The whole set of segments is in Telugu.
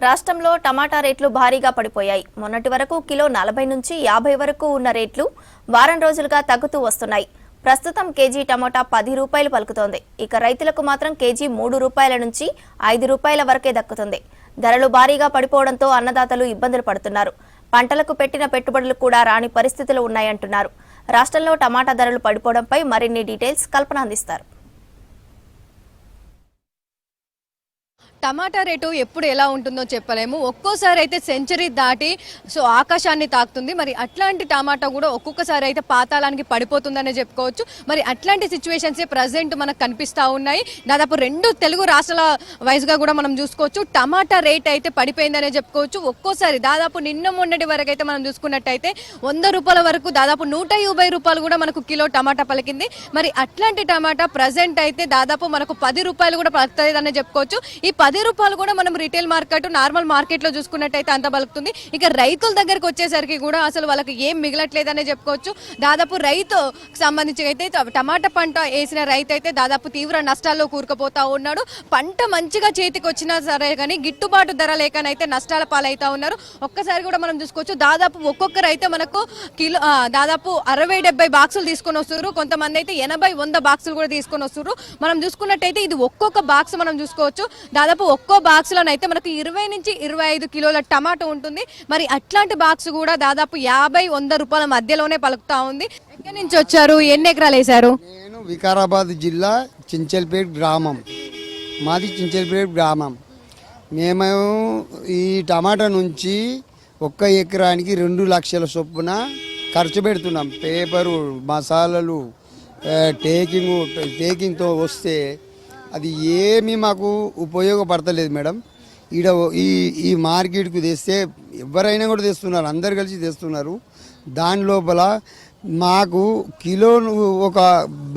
రాష్ట్రంలో టమాటా రేట్లు భారీగా పడిపోయాయి. మొన్నటి వరకు కిలో 40 నుంచి 50 వరకు ఉన్న రేట్లు వారం రోజులుగా తగ్గుతూ వస్తున్నాయి. ప్రస్తుతం కేజీ టమాటా 10 రూపాయలు పలుకుతోంది. ఇక రైతులకు మాత్రం కేజీ 3 రూపాయల నుంచి 5 రూపాయల వరకే దక్కుతుంది. ధరలు భారీగా పడిపోవడంతో అన్నదాతలు ఇబ్బందులు పడుతున్నారు. పంటలకు పెట్టిన పెట్టుబడులు కూడా రాని పరిస్థితులు ఉన్నాయంటున్నారు. రాష్ట్రంలో టమాటా ధరలు పడిపోవడంపై మరిన్ని డీటెయిల్స్ కల్పన అందిస్తారు. టమాటా రేటు ఎప్పుడు ఎలా ఉంటుందో చెప్పలేము. ఒక్కోసారి అయితే సెంచరీ దాటి ఆకాశాన్ని తాకుతుంది. మరి అట్లాంటి టమాటా కూడా ఒక్కొక్కసారి అయితే పాతాళానికి పడిపోతుందనే చెప్పుకోవచ్చు. మరి అట్లాంటి సిచ్యువేషన్సే ప్రజెంట్ మనకు కనిపిస్తూ ఉన్నాయి. దాదాపు 2 తెలుగు రాష్ట్రాల వైజ్గా కూడా మనం చూసుకోవచ్చు. టమాటా రేట్ అయితే పడిపోయిందనే చెప్పుకోవచ్చు. ఒక్కోసారి దాదాపు నిన్న మొన్నటి వరకు అయితే మనం చూసుకున్నట్టయితే 100 రూపాయల వరకు దాదాపు 150 రూపాయలు కూడా మనకు కిలో టమాటా పలికింది. మరి అట్లాంటి టమాటా ప్రజెంట్ అయితే దాదాపు మనకు 10 రూపాయలు కూడా పలుకుతుందనే చెప్పుకోవచ్చు. ఈ 10 రూపాయలు కూడా మనం రిటైల్ మార్కెట్ నార్మల్ మార్కెట్ లో చూసుకున్నట్టయితే అంత పలుకుతుంది. ఇక రైతుల దగ్గరకు వచ్చేసరికి కూడా అసలు వాళ్ళకి ఏం మిగలట్లేదనే చెప్పుకోవచ్చు. దాదాపు రైతు సంబంధించి అయితే టమాటా పంట వేసిన రైతు అయితే దాదాపు తీవ్ర నష్టాల్లో కూరుకుపోతా ఉన్నాడు. పంట మంచిగా చేతికి వచ్చినా సరే కానీ గిట్టుబాటు ధర లేకనైతే నష్టాల పాలవుతా ఉన్నారు. ఒక్కసారి కూడా మనం చూసుకోవచ్చు. దాదాపు ఒక్కొక్కరు అయితే మనకు కిలో దాదాపు 60-70 బాక్సులు తీసుకొని వస్తున్నారు. కొంతమంది అయితే 80-100 బాక్సులు కూడా తీసుకొని వస్తున్నారు. మనం చూసుకున్నట్టయితే ఇది ఒక్కొక్క బాక్స్ మనం చూసుకోవచ్చు. దాదాపు ఒక్కో బాక్స్ లోనైతే మనకు 20 నుంచి 25 కిలోల టమాటో ఉంటుంది. మరి అట్లాంటి బాక్స్ కూడా దాదాపు 50-100 రూపాయల మధ్యలోనే పలుకుతా ఉంది. ఎక్కడి నుంచి వచ్చారు, ఎన్ని ఎకరాలు వేశారు? నేను వికారాబాద్ జిల్లా చించల్పేట గ్రామం, మాది చించల్పేట గ్రామం. మేము ఈ టమాటా నుంచి 1 ఎకరానికి 2 లక్షల చొప్పున ఖర్చు పెడుతున్నాం. పేపరు, మసాలాలు, టేకింగ్తో వస్తే అది ఏమీ మాకు ఉపయోగపడతలేదు మేడం. ఈడ ఈ మార్కెట్కు తెస్తే ఎవరైనా కూడా తెస్తున్నారు, అందరు కలిసి తెస్తున్నారు. దాని లోపల మాకు కిలో ఒక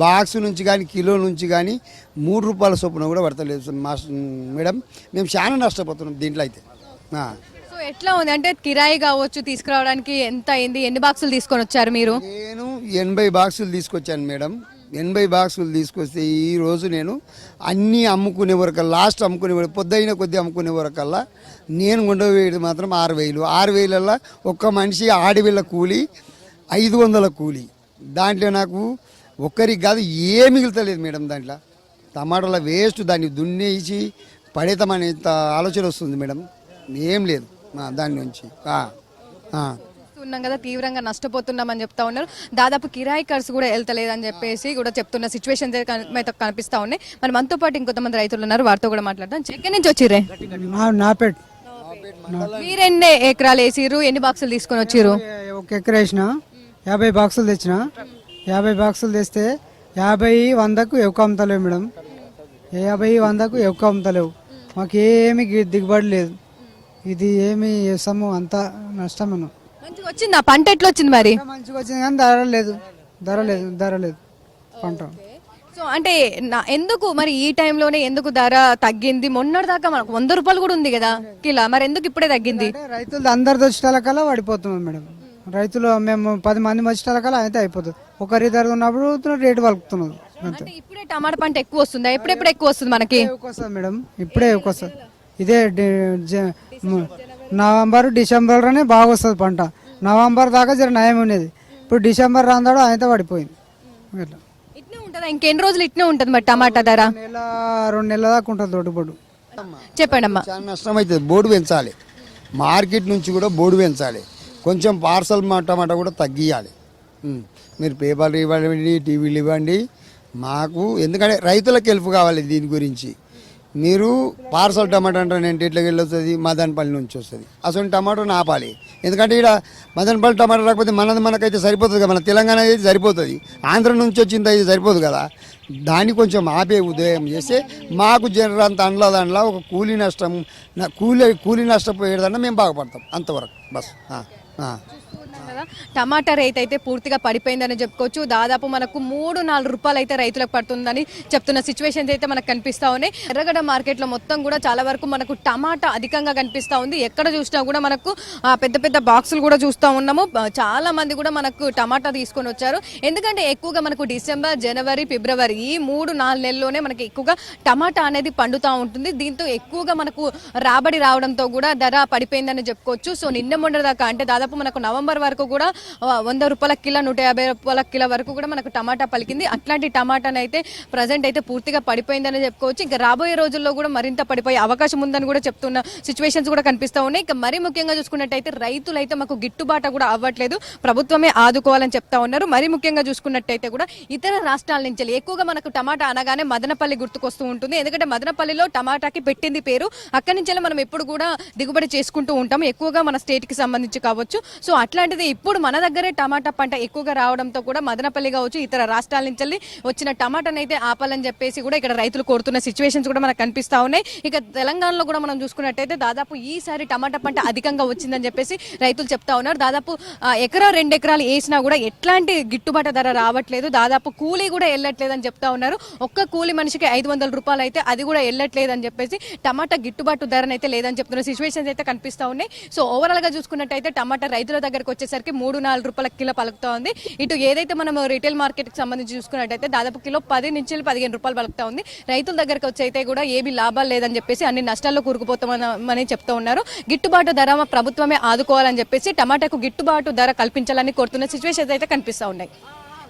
బాక్స్ నుంచి కానీ కిలో నుంచి కానీ 3 రూపాయల చొప్పున కూడా పడతలేదు మేడం. మేము చాలా నష్టపోతున్నాం దీంట్లో అయితే. సో ఎట్లా ఉంది అంటే కిరాయి కావచ్చు, తీసుకురావడానికి ఎంత అయింది, ఎన్ని బాక్సులు తీసుకొని వచ్చారు మీరు? నేను 80 బాక్సులు తీసుకొచ్చాను మేడం. 80 బాక్సులు తీసుకొస్తే ఈరోజు నేను అన్నీ అమ్ముకునే వరకల్లా, లాస్ట్ అమ్ముకునే వరకు, పొద్దుైన కొద్ది అమ్ముకునే వరకల్లా నేను ఉండవేది మాత్రం 6,000. 6,000ల్లో ఒక్క మనిషి ఆడవిళ్ళ కూలి 500 కూలి. దాంట్లో నాకు ఒక్కరికి కాదు ఏ మిగులుతలేదు మేడం. దాంట్లో టమాటాల వేస్ట్, దాన్ని దున్నేసి పడేతామనే ఆలోచన వస్తుంది మేడం. ఏం లేదు దాని నుంచి. ఉన్నాం కదా, తీవ్రంగా నష్టపోతున్నామని చెప్తా ఉన్నారు. దాదాపు కిరాయి ఖర్చు కూడా వెళ్తలేదని చెప్పేసి కూడా చెప్తున్న సిచ్యువేషన్ కనిపిస్తా ఉన్నాయి. మరి మనతో పాటు ఇంకొంతమంది రైతులు ఉన్నారు, వారితో కూడా మాట్లాడతాం. ఎక్కడి నుంచి వచ్చిర్రే? నాపేట్. మీరెన్ని ఎకరాలు వేసిర్రు, ఎన్ని బాక్సులు తీసుకొని వచ్చిర్రు? 1 ఎకరా వేసిన, 50 బాక్సులు తెచ్చిన. 50 బాక్సులు తెస్తే 50-100కు ఎక్కువ అమ్ముతలేవు మేడం. 50-100కు ఎక్కువ అమ్ముతలేవు. మాకు ఏమి దిగుబడి లేదు. ఇది ఏమి చేస్తాము, అంతా నష్టమను. మంచిగా వచ్చిందా పంట? ఎట్లా వచ్చింది మరి? మంచిగా వచ్చింది కానీ ధర లేదు పంట. సో అంటే ఎందుకు మరి ఈ టైంలోనే ఎందుకు ధర తగ్గింది? మొన్నటి దాకా మనకు 100 రూపాయలు కూడా ఉంది కదా కిలో, మరి ఎందుకు ఇప్పుడే తగ్గింది? రైతులు అందరు వచ్చేటకల్లా పడిపోతున్నాం మేడం. రైతులు మేము 10 మంది వచ్చేటకల్లా అయితే అయిపోతుంది. ఒకరి ధర ఉన్నప్పుడు రేటు పలుకుతున్నది. ఇప్పుడే టమాటా పంట ఎక్కువ వస్తుందా? ఎప్పుడెప్పుడు ఎక్కువ వస్తుంది మనకి? ఎక్కువ వస్తుంది మేడం, ఇప్పుడే ఎక్కువ వస్తుంది. ఇదే నవంబర్ డిసెంబర్లోనే బాగా వస్తుంది పంట. నవంబర్ దాకా జర నయం ఉండేది. ఇప్పుడు డిసెంబర్ రాందాడు అయితే పడిపోయింది. ఇట్నే ఉంటుందా? ఇంకెన్ని రోజులు ఇట్నే ఉంటుంది మరి టమాటా ధర? 2 నెలల దాకా ఉంటుంది తోటబోడు. చెప్పండి అమ్మా. చాలా నష్టం అవుతుంది. బోర్డు పెంచాలి, మార్కెట్ నుంచి కూడా బోర్డు పెంచాలి. కొంచెం పార్సల్ టమాటా కూడా తగ్గియాలి. మీరు పేపర్లు ఇవ్వండి, టీవీలు ఇవ్వండి మాకు, ఎందుకంటే రైతులకు హెల్ప్ కావాలి. దీని గురించి మీరు పార్సల్ టమాటా అంటే నేను ఎట్లకి వెళ్ళొస్తుంది, మదనపల్లి నుంచి వస్తుంది. అసలు టమాటోని ఆపాలి. ఎందుకంటే ఇక్కడ మదనపల్లి టమాటా రాకపోతే మనకైతే సరిపోతుంది కదా, మన తెలంగాణ అయితే సరిపోతుంది. ఆంధ్ర నుంచి వచ్చింది అయితే సరిపోదు కదా. దాన్ని కొంచెం ఆపే ఉదయం చేస్తే మాకు జనరంత దాంట్లో ఒక కూలీ నష్టం, కూలీ నష్టపోయేదన్నా మేము బాగుపడతాం అంతవరకు బస్. ఆ. చూస్తున్నాం కదా, టమాటా రేట్ అయితే పూర్తిగా పడిపోయిందని చెప్పుకోవచ్చు. దాదాపు మనకు 3-4 రూపాయలు అయితే రైతులకు పడుతుందని చెప్తున్న సిచ్యువేషన్స్ అయితే మనకు కనిపిస్తా ఉన్నాయి. ఎర్రగడ్డ మార్కెట్లో మొత్తం కూడా చాలా వరకు మనకు టమాటా అధికంగా కనిపిస్తా ఉంది. ఎక్కడ చూసినా కూడా మనకు పెద్ద పెద్ద బాక్సులు కూడా చూస్తూ ఉన్నాము. చాలా మంది కూడా మనకు టమాటా తీసుకొని వచ్చారు. ఎందుకంటే ఎక్కువగా మనకు డిసెంబర్, జనవరి, ఫిబ్రవరి ఈ 3-4 నెలల్లోనే మనకి ఎక్కువగా టమాటా అనేది పండుతూ ఉంటుంది. దీంతో ఎక్కువగా మనకు రాబడి రావడంతో కూడా ధర పడిపోయిందని చెప్పుకోవచ్చు. సో నిన్న మొన్న దాకా అంటే దాదాపు మనకు నవంబర్ వరకు కూడా 100 రూపాయల కిలో, 150 రూపాయల కిలో వరకు కూడా మనకు టమాటా పలికింది. అట్లాంటి టమాటాని అయితే ప్రజెంట్ అయితే పూర్తిగా పడిపోయిందని చెప్పుకోవచ్చు. ఇంకా రాబోయే రోజుల్లో కూడా మరింత పడిపోయే అవకాశం ఉందని కూడా చెప్తున్న సిచ్యువేషన్స్ కూడా కనిపిస్తూ ఉన్నాయి. ఇంకా మరీ ముఖ్యంగా చూసుకున్నట్టయితే రైతులు అయితే మాకు గిట్టుబాటు కూడా అవ్వట్లేదు, ప్రభుత్వమే ఆదుకోవాలని చెప్తా ఉన్నారు. మరీ ముఖ్యంగా చూసుకున్నట్టయితే కూడా ఇతర రాష్ట్రాల నుంచి ఎక్కువగా మనకు టమాటా అనగానే మదనపల్లి గుర్తుకొస్తూ ఉంటుంది. ఎందుకంటే మదనపల్లిలో టమాటాకి పెట్టింది పేరు. అక్కడి నుంచి మనం ఎప్పుడు కూడా దిగుబడి చేసుకుంటూ ఉంటాం, ఎక్కువగా మన స్టేట్ కి సంబంధించి కావచ్చు. సో అట్లాంటిది ఇప్పుడు మన దగ్గరే టమాటా పంట ఎక్కువగా రావడంతో కూడా మదనపల్లి కావచ్చు, ఇతర రాష్ట్రాల నుంచి వచ్చిన టమాటాని అయితే ఆపాలని చెప్పేసి కూడా ఇక్కడ రైతులు కోరుతున్న సిచ్యువేషన్స్ కూడా మనకు కనిపిస్తా ఉన్నాయి. ఇక తెలంగాణలో కూడా మనం చూసుకున్నట్టయితే దాదాపు ఈసారి టమాటా పంట అధికంగా వచ్చిందని చెప్పేసి రైతులు చెప్తా ఉన్నారు. దాదాపు ఎకరా 2 ఎకరాలు వేసినా కూడా ఎట్లాంటి గిట్టుబాటు ధర రావట్లేదు. దాదాపు కూలీ కూడా వెళ్ళట్లేదని చెప్తా ఉన్నారు. ఒక్క కూలీ మనిషికి 500 రూపాయలు అయితే అది కూడా వెళ్ళట్లేదని చెప్పేసి టమాటా గిట్టుబాటు ధరనైతే లేదని చెప్తున్న సిచ్యువేషన్స్ అయితే కనిపిస్తా ఉన్నాయి. సో ఓవరాల్ గా చూసుకున్నట్టయితే టమాటా రైతుల దగ్గరకు వచ్చేసరికి 3-4 రూపాయల కిలో పలుకుతా ఉంది. ఇటు ఏదైతే మనం రిటైల్ మార్కెట్ కి సంబంధించి చూసుకున్నట్టయితే దాదాపు కిలో 10-15 రూపాయలు పలుకుతా ఉంది. రైతుల దగ్గరకు వచ్చి అయితే కూడా ఏమీ లాభాలు లేదని చెప్పేసి అన్ని నష్టాల్లో కూరుకుపోతామని చెప్తా ఉన్నారు. గిట్టుబాటు ధర ప్రభుత్వమే ఆదుకోవాలని చెప్పేసి టమాటాకు గిట్టుబాటు ధర కల్పించాలని కోరుతున్న సిచ్యువేషన్స్ అయితే కనిపిస్తా ఉన్నాయి.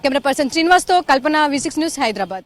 కెమెరా పర్సన్ శ్రీనివాస్ తో కల్పన, V6 న్యూస్, హైదరాబాద్.